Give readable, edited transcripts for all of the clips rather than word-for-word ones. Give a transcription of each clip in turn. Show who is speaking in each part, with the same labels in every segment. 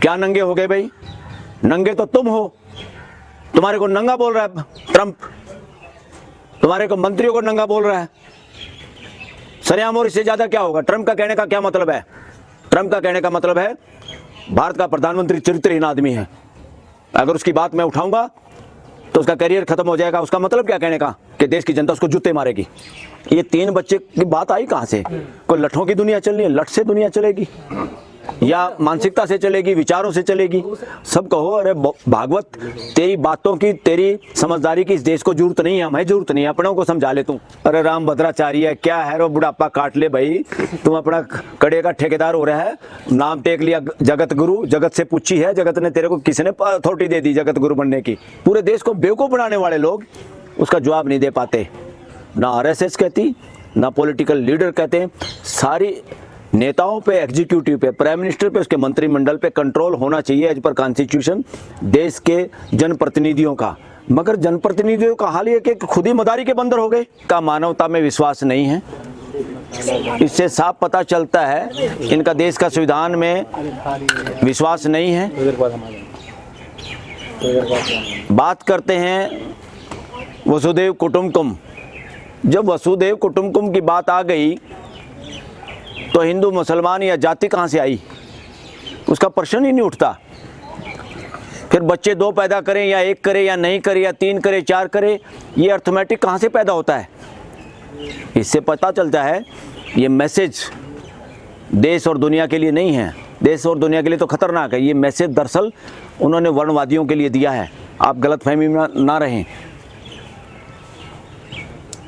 Speaker 1: क्या नंगे हो गए भाई? नंगे तो तुम हो। तुम्हारे को नंगा बोल रहा है ट्रंप, तुम्हारे को मंत्रियों को नंगा बोल रहा है सरेआम। और इससे ज्यादा क्या होगा? ट्रंप का कहने का क्या मतलब है? ट्रंप का कहने का मतलब है भारत का प्रधानमंत्री चरित्रहीन आदमी है, अगर उसकी बात मैं उठाऊंगा तो उसका करियर खत्म हो जाएगा। उसका मतलब क्या कहने का? कि देश की जनता उसको जूते मारेगी। ये 3 बच्चे की बात आई कहां से? कोई लठों की दुनिया चल रही है? लठ से दुनिया चलेगी या मानसिकता से चलेगी, विचारों से चलेगी? सब कहो अरे भागवत, तेरी बातों की, तेरी समझदारी की इस देश को जरूरत नहीं है, हमें जरूरत नहीं है, अपनों को समझा ले तू। अरे राम भद्राचार्य क्या है रो, बुढ़ापा काट ले भाई, तुम अपना कड़े का ठेकेदार हो रहा है, नाम टेक लिया जगत गुरु। जगत से पूछी है, जगत ने तेरे को किसने अथॉरिटी दे दी जगत गुरु बनने की? पूरे देश को बेवकूफ बनाने वाले लोग उसका जवाब नहीं दे पाते। ना आरएसएस कहती, ना पॉलिटिकल लीडर कहते। सारी नेताओं पे, एग्जीक्यूटिव पे, प्राइम मिनिस्टर पे, उसके मंत्रिमंडल पे कंट्रोल होना चाहिए एज पर कॉन्स्टिट्यूशन देश के जनप्रतिनिधियों का। मगर जनप्रतिनिधियों का हाल ये कि खुद ही मदारी के बंदर हो गए। का मानवता में विश्वास नहीं है। इससे साफ पता चलता है इनका देश का संविधान में विश्वास नहीं है। बात करते हैं वसुदेव कुटुंबकम। जब वसुदेव कुटुंबकम की बात आ गई तो हिंदू मुसलमान या जाति कहाँ से आई? उसका प्रश्न ही नहीं उठता। फिर बच्चे 2 पैदा करें या 1 करें या नहीं करें या 3 करें 4 करें, ये अर्थमेटिक कहाँ से पैदा होता है? इससे पता चलता है ये मैसेज देश और दुनिया के लिए नहीं है। देश और दुनिया के लिए तो खतरनाक है। ये मैसेज दरअसल उन्होंने वर्णवादियों के लिए दिया है। आप गलतफहमी में ना रहें।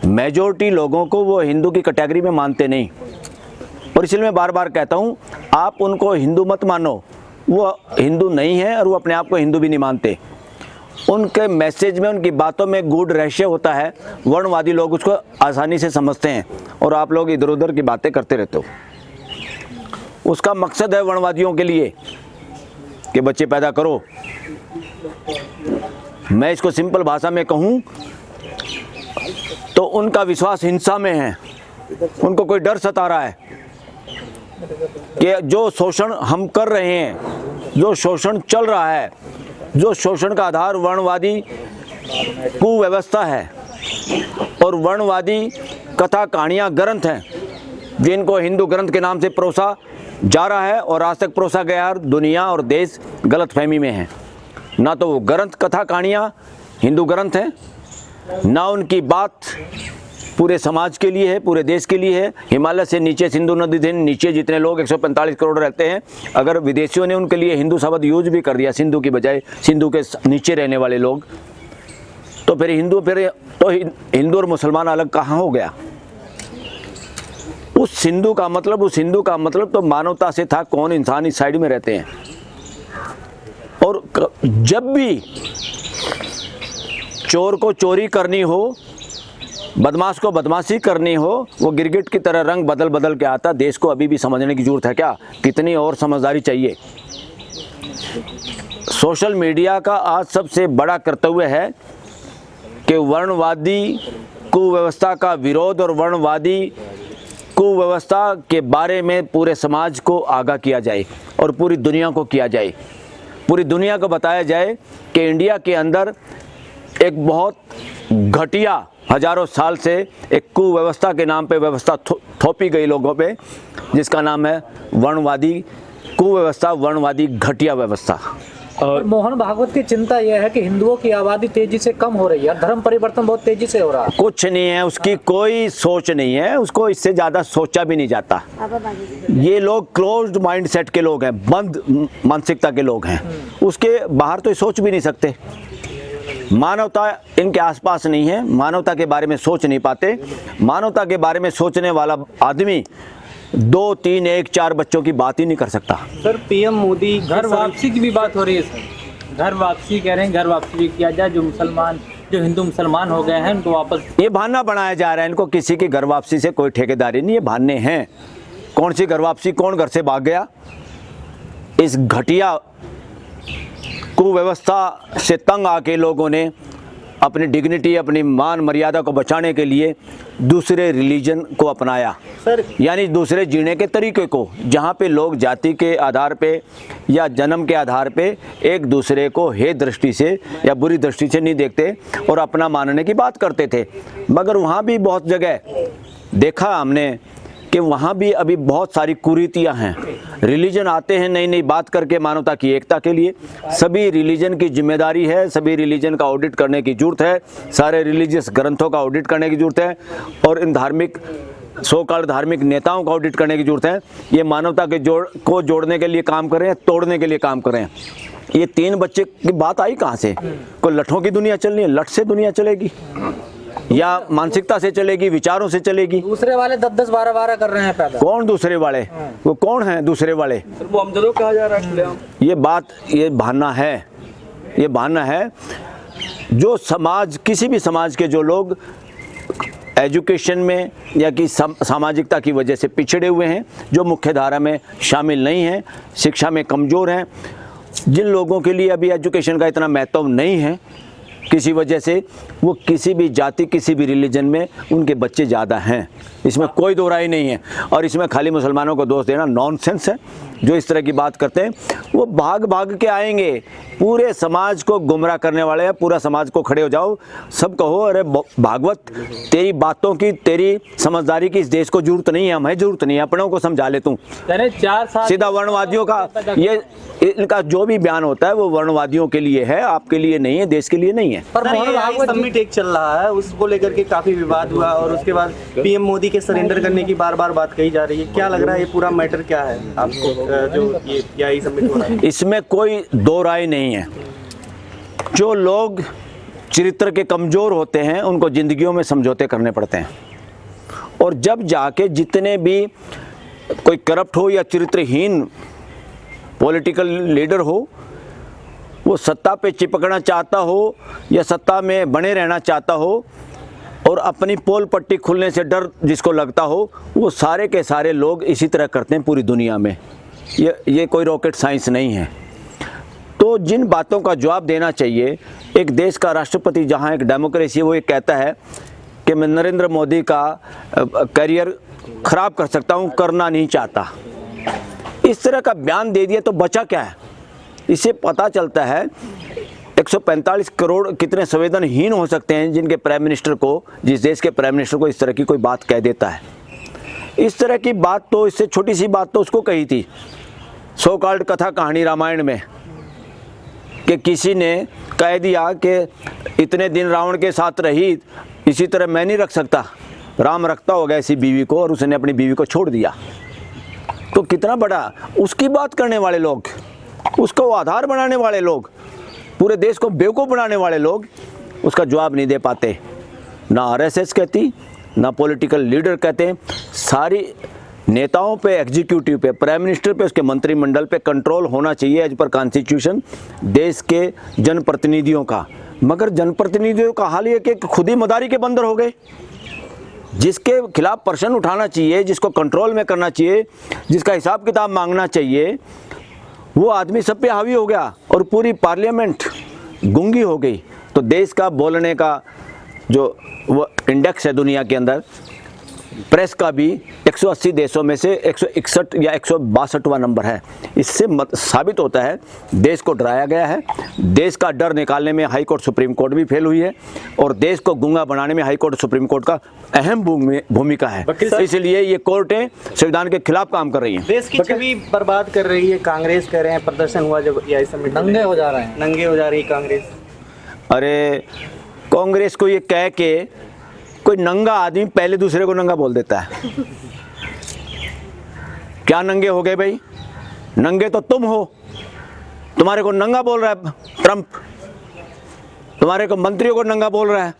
Speaker 1: मेजॉरिटी लोगों को वो हिंदू की कैटेगरी में मानते नहीं, और इसलिए मैं बार बार कहता हूँ आप उनको हिंदू मत मानो। वो हिंदू नहीं है और वो अपने आप को हिंदू भी नहीं मानते। उनके मैसेज में, उनकी बातों में गूढ़ रहस्य होता है। वर्णवादी लोग उसको आसानी से समझते हैं और आप लोग इधर उधर की बातें करते रहते हो। उसका मकसद है वर्णवादियों के लिए कि बच्चे पैदा करो। मैं इसको सिंपल भाषा में कहूँ तो उनका विश्वास हिंसा में है। उनको कोई डर सता रहा है कि जो शोषण हम कर रहे हैं, जो शोषण चल रहा है, जो शोषण का आधार वर्णवादी कुव्यवस्था है और वर्णवादी कथा कहानियाँ ग्रंथ हैं जिनको हिंदू ग्रंथ के नाम से परोसा जा रहा है और आज तक परोसा गया। दुनिया और देश गलतफहमी में है। ना तो वो ग्रंथ कथा कहानियाँ हिंदू ग्रंथ हैं, ना उनकी बात पूरे समाज के लिए है, पूरे देश के लिए है। हिमालय से नीचे, सिंधु नदी से नीचे जितने लोग 145 करोड़ रहते हैं, अगर विदेशियों ने उनके लिए हिंदू शब्द यूज भी कर दिया सिंधु की बजाय, सिंधु के नीचे रहने वाले लोग, तो फिर हिंदू और मुसलमान अलग कहाँ हो गया? उस हिंदू का मतलब तो मानवता से था। कौन इंसान इस साइड में रहते हैं? और जब भी चोर को चोरी करनी हो, बदमाश को बदमाशी करनी हो, वो गिरगिट की तरह रंग बदल बदल के आता। देश को अभी भी समझने की जरूरत है क्या? कितनी और समझदारी चाहिए? सोशल मीडिया का आज सबसे बड़ा कर्तव्य है कि वर्णवादी कुव्यवस्था का विरोध और वर्णवादी कुव्यवस्था के बारे में पूरे समाज को आगाह किया जाए और पूरी दुनिया को किया जाए। पूरी दुनिया को बताया जाए कि इंडिया के अंदर एक बहुत घटिया, हजारों साल से एक कुव्यवस्था के नाम पे व्यवस्था थोपी गई लोगों पे, जिसका नाम है वर्णवादी कुव्यवस्था, वर्णवादी घटिया व्यवस्था।
Speaker 2: और मोहन भागवत की चिंता यह है कि हिंदुओं की आबादी तेजी से कम हो रही है, धर्म परिवर्तन बहुत तेजी से हो रहा है।
Speaker 1: कुछ नहीं है, उसकी कोई सोच नहीं है, उसको इससे ज्यादा सोचा भी नहीं जाता। ये लोग क्लोज्ड माइंडसेट के लोग हैं, बंद मानसिकता के लोग हैं, उसके बाहर तो सोच भी नहीं सकते। मानवता इनके आसपास नहीं है, मानवता के बारे में सोच नहीं पाते। मानवता के बारे में सोचने वाला आदमी 2, 3, 1, 4 बच्चों की बात ही नहीं कर सकता।
Speaker 3: सर पीएम मोदी घर वापसी की भी बात हो रही है सर, घर वापसी कह रहे हैं, घर वापसी भी किया जाए। जो हिंदू मुसलमान हो गए हैं उनको वापस,
Speaker 1: ये बहाना बनाया जा रहा है। इनको किसी की घर वापसी से कोई ठेकेदारी नहीं, ये बहाने हैं। कौन सी घर वापसी? कौन घर से भाग गया? इस घटिया कुव्यवस्था से तंग आके लोगों ने अपनी डिग्निटी, अपनी मान मर्यादा को बचाने के लिए दूसरे रिलीजन को अपनाया,
Speaker 4: सर
Speaker 1: यानी दूसरे जीने के तरीके को, जहाँ पे लोग जाति के आधार पे या जन्म के आधार पे एक दूसरे को हे दृष्टि से या बुरी दृष्टि से नहीं देखते और अपना मानने की बात करते थे। मगर वहाँ भी बहुत जगह देखा हमने कि वहाँ भी अभी बहुत सारी कुरीतियाँ हैं। रिलीजन आते हैं नई नई बात करके मानवता की एकता के लिए। सभी रिलीजन की जिम्मेदारी है, सभी रिलीजन का ऑडिट करने की जरूरत है, सारे रिलीजियस ग्रंथों का ऑडिट करने की जरूरत है और इन धार्मिक सो-कॉल्ड धार्मिक नेताओं का ऑडिट करने की जरूरत है। ये मानवता के जोड़ने के लिए काम करें, तोड़ने के लिए काम करें। ये 3 बच्चे की बात आई कहाँ से? कोई लठों की दुनिया चलनी है? लठ से दुनिया चलेगी या मानसिकता से चलेगी, विचारों से चलेगी?
Speaker 2: दूसरे वाले 10-10 12-12 कर रहे हैं पैदा।
Speaker 1: कौन दूसरे वाले? वो कौन है दूसरे वाले?
Speaker 4: वो अमजदों कहा जा रहा है।
Speaker 1: ये बात, ये बहाना है, ये बहाना है। जो समाज, किसी भी समाज के जो लोग एजुकेशन में या कि सामाजिकता की वजह से पिछड़े हुए हैं, जो मुख्य धारा में शामिल नहीं हैं, शिक्षा में कमज़ोर हैं, जिन लोगों के लिए अभी एजुकेशन का इतना महत्व नहीं है किसी वजह से, वो किसी भी जाति, किसी भी रिलीजन में उनके बच्चे ज़्यादा हैं, इसमें कोई दो राय नहीं है। और इसमें खाली मुसलमानों को दोष देना नॉनसेंस है। जो इस तरह की बात करते हैं वो भाग भाग के आएंगे, पूरे समाज को गुमराह करने वाले हैं। पूरा समाज को खड़े हो जाओ, सब कहो अरे भागवत, तेरी बातों की, तेरी समझदारी की इस देश को जरूरत नहीं है, हमें जरूरत नहीं है, अपनों को समझा ले तू।
Speaker 3: 4 साल
Speaker 1: सीधा वर्णवादियों का ये, इनका जो भी बयान होता है वो वर्णवादियों के लिए है, आपके लिए नहीं है, देश के लिए नहीं है।
Speaker 2: पर मोहन भागवत
Speaker 4: समिट एक चल रहा है, उसको लेकर के काफी विवाद हुआ और उसके बाद पीएम मोदी के सरेंडर करने की बार बार बात कही जा रही है। क्या लग रहा है ये पूरा मैटर क्या है आपको, जो ये PI समिट हो रहा है?
Speaker 1: इसमें कोई दो राय नहीं है। जो लोग चरित्र के कमज़ोर होते हैं उनको ज़िंदगियों में समझौते करने पड़ते हैं, और जब जाके जितने भी कोई करप्ट हो या चरित्रहीन पॉलिटिकल लीडर हो, वो सत्ता पे चिपकना चाहता हो या सत्ता में बने रहना चाहता हो और अपनी पोल पट्टी खुलने से डर जिसको लगता हो, वो सारे के सारे लोग इसी तरह करते हैं पूरी दुनिया में। ये कोई रॉकेट साइंस नहीं है। तो जिन बातों का जवाब देना चाहिए, एक देश का राष्ट्रपति जहाँ एक डेमोक्रेसी है, वो ये कहता है कि मैं नरेंद्र मोदी का करियर ख़राब कर सकता हूँ, करना नहीं चाहता, इस तरह का बयान दे दिया तो बचा क्या है? इससे पता चलता है 145 करोड़ कितने संवेदनहीन हो सकते हैं जिनके प्राइम मिनिस्टर को, जिस देश के प्राइम मिनिस्टर को इस तरह की कोई बात कह देता है। इस तरह की बात तो, इससे छोटी सी बात तो उसको कही थी सो कॉल्ड कथा कहानी रामायण में, कि किसी ने कह दिया कि इतने दिन रावण के साथ रही, इसी तरह मैं नहीं रख सकता। राम रखता होगा ऐसी बीवी को, और उसने अपनी बीवी को छोड़ दिया। तो कितना बड़ा, उसकी बात करने वाले लोग, उसको आधार बनाने वाले लोग, पूरे देश को बेवकूफ़ बनाने वाले लोग उसका जवाब नहीं दे पाते। ना RSS कहती, ना पॉलिटिकल लीडर कहते हैं। सारी नेताओं पे, एग्जीक्यूटिव पे, प्राइम मिनिस्टर पे, उसके मंत्रिमंडल पे कंट्रोल होना चाहिए एज पर कॉन्स्टिट्यूशन देश के जनप्रतिनिधियों का। मगर जनप्रतिनिधियों का हाल ये कि खुद ही मदारी के बंदर हो गए। जिसके खिलाफ प्रश्न उठाना चाहिए, जिसको कंट्रोल में करना चाहिए, जिसका हिसाब किताब मांगना चाहिए, वो आदमी सब पे हावी हो गया और पूरी पार्लियामेंट गूंगी हो गई। तो देश का बोलने का जो वो इंडेक्स है दुनिया के अंदर, प्रेस का भी 180 देशों में से 161 या 162वां नंबर है। इससे साबित होता है देश को डराया गया है। देश का डर निकालने में हाई कोर्ट, सुप्रीम कोर्ट भी फेल हुई है, और देश को गूंगा बनाने में हाई कोर्ट, सुप्रीम कोर्ट का अहम भूमिका है। इसलिए ये कोर्टें संविधान के खिलाफ काम कर रही हैं।
Speaker 4: देश की छवि बर्बाद कर रही है कांग्रेस, कह रहे हैं। प्रदर्शन हुआ जब PI समिट,
Speaker 2: नंगे हो जा रहे हैं,
Speaker 4: नंगे हो जा रही है कांग्रेस।
Speaker 1: अरे कांग्रेस को ये कह के कोई नंगा आदमी पहले दूसरे को नंगा बोल देता है। क्या नंगे हो गए भाई? नंगे तो तुम हो। तुम्हारे को नंगा बोल रहा है ट्रंप, तुम्हारे को मंत्रियों को नंगा बोल रहा है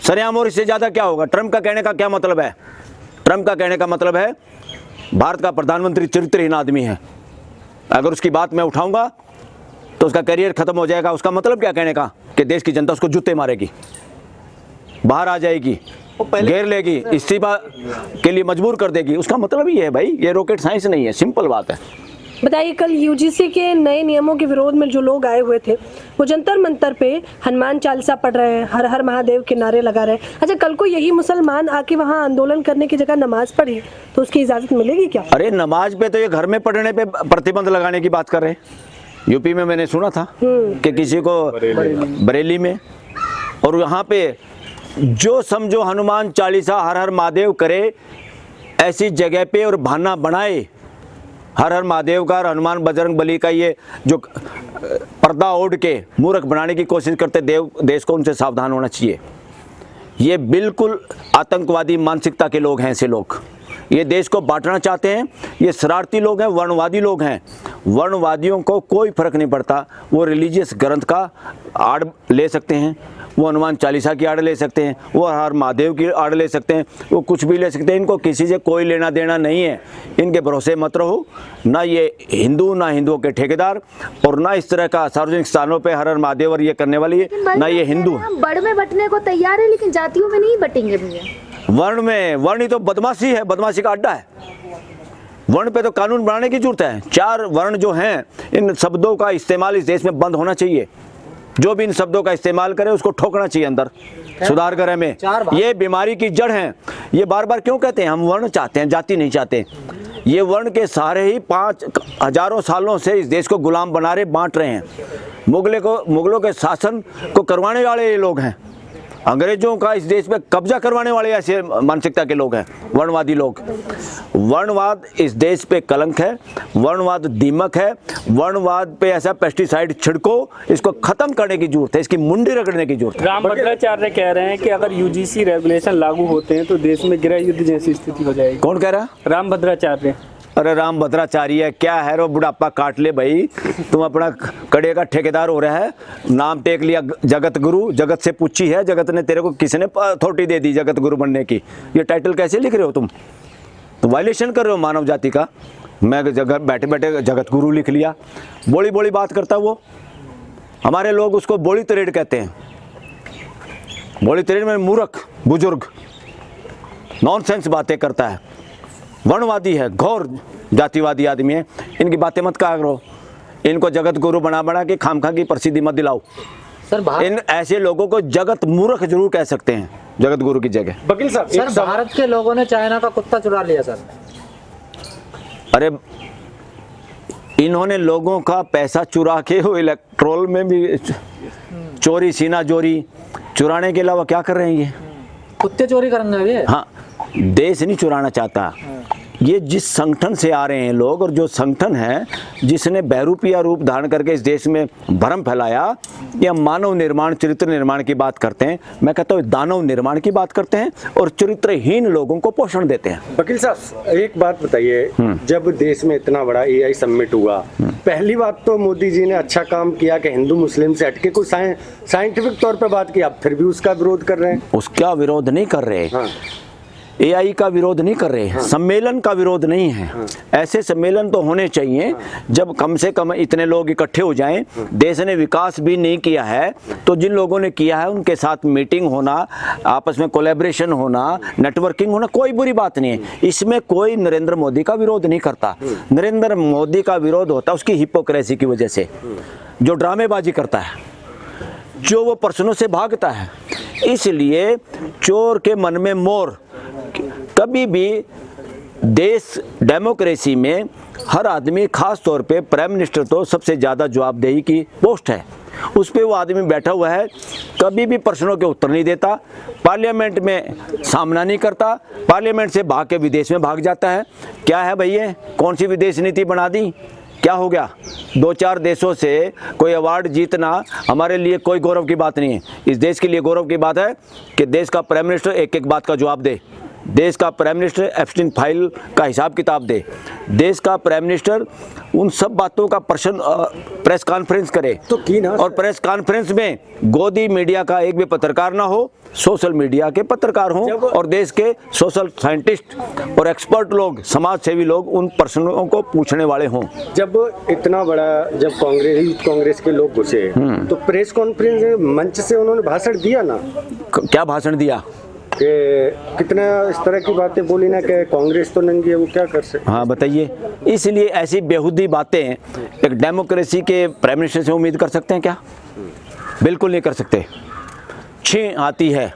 Speaker 1: सरेआम। और इससे ज़्यादा क्या होगा? ट्रंप का कहने का क्या मतलब है? ट्रंप का कहने का मतलब है भारत का प्रधानमंत्री चरित्रहीन आदमी है, अगर उसकी बात मैं उठाऊंगा तो उसका करियर खत्म हो जाएगा। उसका मतलब क्या कहने का? कि देश की जनता उसको जूते मारेगी, बाहर आ जाएगी, घेर लेगी, इस्तीफा के लिए मजबूर कर देगी। उसका मतलब ही है भाई, ये रॉकेट साइंस नहीं है, सिंपल बात है।
Speaker 5: बताइए, कल यूजीसी के नए नियमों के विरोध में जो लोग आए हुए थे वो जंतर मंतर पे हनुमान चालीसा पढ़ रहे हैं, हर हर महादेव के नारे लगा रहे हैं। अच्छा, कल को यही मुसलमान आके वहाँ आंदोलन करने की जगह नमाज पढ़े तो उसकी इजाजत मिलेगी क्या?
Speaker 1: अरे नमाज पे तो ये घर में पढ़ने पे प्रतिबंध लगाने की बात कर रहे हैं। यूपी में मैंने सुना था कि किसी को बरेली में, और यहाँ पे जो समझो हनुमान चालीसा हर हर महादेव करे ऐसी जगह पे और बहाना बनाए हर हर महादेव का और हनुमान बजरंग बली का ये जो पर्दा ओढ़ के मूर्ख बनाने की कोशिश करते देश को, उनसे सावधान होना चाहिए। ये बिल्कुल आतंकवादी मानसिकता के लोग हैं। ऐसे लोग ये देश को बांटना चाहते हैं। ये शरारती लोग हैं, वर्णवादी लोग हैं। वर्णवादियों को कोई फर्क नहीं पड़ता, वो रिलीजियस ग्रंथ का आड़ ले सकते हैं, वो हनुमान चालीसा की आड़ ले सकते हैं, वो हर महादेव की आड़ ले सकते हैं, वो कुछ भी ले सकते हैं। इनको किसी से कोई लेना देना नहीं है। इनके भरोसे मत रहो। ना ये हिंदू, ना हिंदुओं के ठेकेदार, और ना इस तरह का सार्वजनिक स्थानों पे हर हर महादेव और ये करने वाली है, ना ये हिंदू।
Speaker 6: हम बड़ में बंटने को तैयार है, लेकिन जातियों में नहीं बटेंगे भैया।
Speaker 1: वर्ण में, वर्ण ही तो बदमाशी है, बदमाशी का अड्डा है। वर्ण पे तो कानून बनाने की जरूरत है। 4 वर्ण जो हैं, इन शब्दों का इस्तेमाल इस देश में बंद होना चाहिए। जो भी इन शब्दों का इस्तेमाल करे उसको ठोकना चाहिए अंदर सुधार गृह में। ये बीमारी की जड़ है। ये बार बार क्यों कहते हैं हम वर्ण चाहते हैं, जाति नहीं चाहते? ये वर्ण के सारे ही 5 हजारों सालों से इस देश को गुलाम बना रहे, बांट रहे हैं। मुगलों के शासन को करवाने वाले ये लोग हैं। अंग्रेजों का इस देश में कब्जा करवाने वाले ऐसे मानसिकता के लोग हैं, वर्णवादी लोग। वर्णवाद इस देश पे कलंक है, वर्णवाद दीमक है। वर्णवाद पे ऐसा पेस्टिसाइड छिड़को, इसको खत्म करने की जरूरत है, इसकी मुंडी रगड़ने की जरूरत है।
Speaker 7: रामभद्राचार्य कह रहे हैं कि अगर यूजीसी रेगुलेशन लागू होते हैं तो देश में गृह युद्ध जैसी स्थिति हो जाएगी।
Speaker 1: कौन कह रहा है?
Speaker 7: रामभद्राचार्य।
Speaker 1: अरे रामभद्राचार्य क्या है रो, बुढ़ापा काट ले भाई। तुम अपना कड़े का ठेकेदार हो रहा है, नाम टेक लिया जगत गुरु। जगत से पूछी है, जगत ने तेरे को, किसने अथॉरिटी दे दी जगत गुरु बनने की? ये टाइटल कैसे लिख रहे हो तुम? तो वायलेशन कर रहे हो मानव जाति का। मैं जगत बैठे बैठे जगत गुरु लिख लिया। बोली बोली बात करता वो। हमारे लोग उसको बोली तरेड़ कहते हैं। बोली तरेड़ में मूर्ख बुजुर्ग नॉनसेंस बातें करता है, वर्णवादी है, घोर जातिवादी आदमी है। इनकी बातें मत कहा करो। इनको जगत गुरु बना के खामखा की प्रसिद्धि मत दिलाओ।
Speaker 2: सर
Speaker 1: इन ऐसे लोगों को जगत मूर्ख जरूर कह सकते हैं जगत गुरु की जगह।
Speaker 7: वकील साहब,
Speaker 2: सर भारत के लोगों ने चाइना का कुत्ता चुरा लिया सर।
Speaker 1: अरे इन्होंने लोगों का पैसा चुरा के वो इलेक्ट्रोल में भी चोरी, सीना चोरी, चुराने के अलावा क्या कर रहे हैं ये?
Speaker 2: कुत्ते चोरी करेंगे ये?
Speaker 1: हाँ, देश नहीं चुराना चाहता। ये जिस संगठन से आ रहे हैं लोग, और जो संगठन है जिसने बहरूपिया रूप धारण करके इस देश में भ्रम फैलाया कि हम मानव निर्माण, चरित्र निर्माण की बात करते हैं, मैं कहता हूँ दानव निर्माण की बात करते हैं और चरित्रहीन लोगों को पोषण देते हैं।
Speaker 8: वकील साहब, एक बात बताइए, जब देश में इतना बड़ा AI समिट हुआ, पहली बात तो मोदी जी ने अच्छा काम किया कि हिंदू मुस्लिम से हटके कोई साइंटिफिक तौर पर बात की। आप फिर भी उसका विरोध कर रहे हैं।
Speaker 1: उसका विरोध नहीं कर रहे। AI का विरोध नहीं कर रहे, सम्मेलन का विरोध नहीं है। ऐसे सम्मेलन तो होने चाहिए जब कम से कम इतने लोग इकट्ठे हो जाएं। देश ने विकास भी नहीं किया है तो जिन लोगों ने किया है उनके साथ मीटिंग होना, आपस में कोलैबोरेशन होना, नेटवर्किंग होना कोई बुरी बात नहीं है। इसमें कोई नरेंद्र मोदी का विरोध नहीं करता। नरेंद्र मोदी का विरोध होता है उसकी हिपोक्रेसी की वजह से, जो ड्रामेबाजी करता है, जो वो प्रश्नों से भागता है। इसलिए चोर के मन में मोर। कभी भी देश डेमोक्रेसी में हर आदमी, खास तौर पे प्राइम मिनिस्टर तो सबसे ज़्यादा जवाबदेही की पोस्ट है, उस पे वो आदमी बैठा हुआ है, कभी भी प्रश्नों के उत्तर नहीं देता, पार्लियामेंट में सामना नहीं करता, पार्लियामेंट से भाग के विदेश में भाग जाता है। क्या है भैया, कौन सी विदेश नीति बना दी? क्या हो गया? 2-4 देशों से कोई अवार्ड जीतना हमारे लिए कोई गौरव की बात नहीं है। इस देश के लिए गौरव की बात है कि देश का प्राइम मिनिस्टर एक एक बात का जवाब दे। देश का प्राइम मिनिस्टर एप्स्टीन फाइल का हिसाब किताब दे। देश का प्राइम मिनिस्टर उन सब बातों का प्रेस कॉन्फ्रेंस करे
Speaker 8: तो की ना,
Speaker 1: और प्रेस कॉन्फ्रेंस में गोदी मीडिया का एक भी पत्रकार ना हो, सोशल मीडिया के पत्रकार हों और देश के सोशल साइंटिस्ट और एक्सपर्ट लोग, समाज सेवी लोग उन प्रश्नों को पूछने वाले हों।
Speaker 8: जब इतना बड़ा, जब कांग्रेस के लोग घुसे तो प्रेस कॉन्फ्रेंस मंच से उन्होंने भाषण दिया ना।
Speaker 1: क्या भाषण दिया?
Speaker 8: कि कितना इस तरह की बातें बोली ना कि कांग्रेस तो नंगी है, वो क्या कर सकते।
Speaker 1: हाँ बताइए, इसलिए ऐसी बेहुदी बातें एक डेमोक्रेसी के प्राइम मिनिस्टर से उम्मीद कर सकते हैं क्या? बिल्कुल नहीं कर सकते। छीं आती है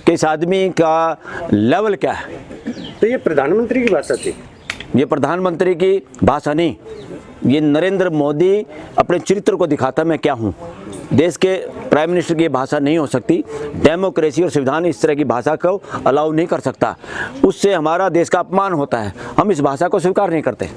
Speaker 1: कि इस आदमी का लेवल क्या है।
Speaker 8: तो ये प्रधानमंत्री की भाषा थी,
Speaker 1: ये प्रधानमंत्री की भाषा नहीं, ये नरेंद्र मोदी अपने चरित्र को दिखाता मैं क्या हूँ। देश के प्राइम मिनिस्टर की भाषा नहीं हो सकती। डेमोक्रेसी और संविधान इस तरह की भाषा को अलाउ नहीं कर सकता, उससे हमारा देश का अपमान होता है। हम इस भाषा को स्वीकार नहीं करते।